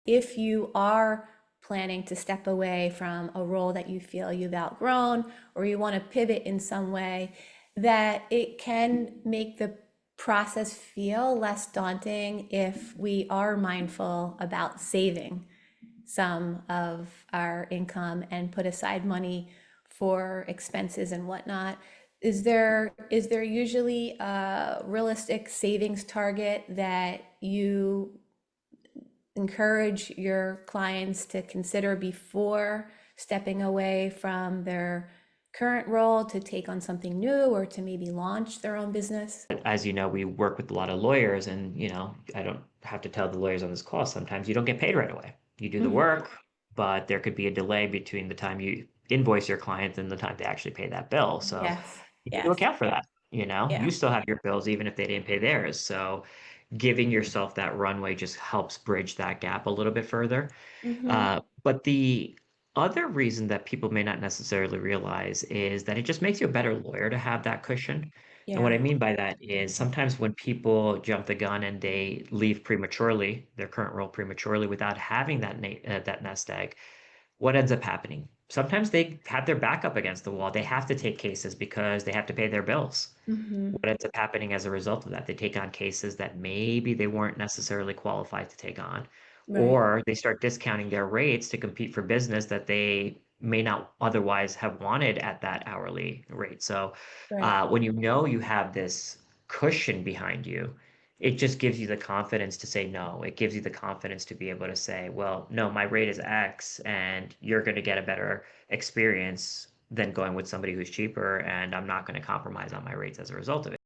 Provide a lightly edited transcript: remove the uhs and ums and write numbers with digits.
if you are planning to step away from a role that you feel you've outgrown or you want to pivot in some way, that it can make the process feel less daunting if we are mindful about saving some of our income and put aside money for expenses and whatnot. Is there usually a realistic savings target that you encourage your clients to consider before stepping away from their current role to take on something new or to maybe launch their own business? As you know, we work with a lot of lawyers, and I don't have to tell the lawyers on this call, sometimes you don't get paid right away. You do the Mhm. work, but there could be a delay between the time you invoice your client and the time they actually pay that bill. So Yes, you need to yes, account for that. You yeah. still have your bills even if they didn't pay theirs. So giving yourself that runway just helps bridge that gap a little bit further. Hmm. But the other reason that people may not necessarily realize is that it just makes you a better lawyer to have that cushion. And what Yeah. I mean by that is sometimes when people jump the gun and they leave prematurely, their current role prematurely without having that nest egg, what ends up happening? Sometimes they have their back up against the wall. They have to take cases because they have to pay their bills. Hmm. What ends up happening as a result of that? They take on cases that maybe they weren't necessarily qualified to take on, Right, or they start discounting their rates to compete for business that they may not otherwise have wanted at that hourly rate. So right. when you have this cushion behind you, it just gives you the confidence to say no. It gives you the confidence to be able to say, well, no, my rate is X, and you're going to get a better experience than going with somebody who's cheaper, and I'm not going to compromise on my rates as a result of it.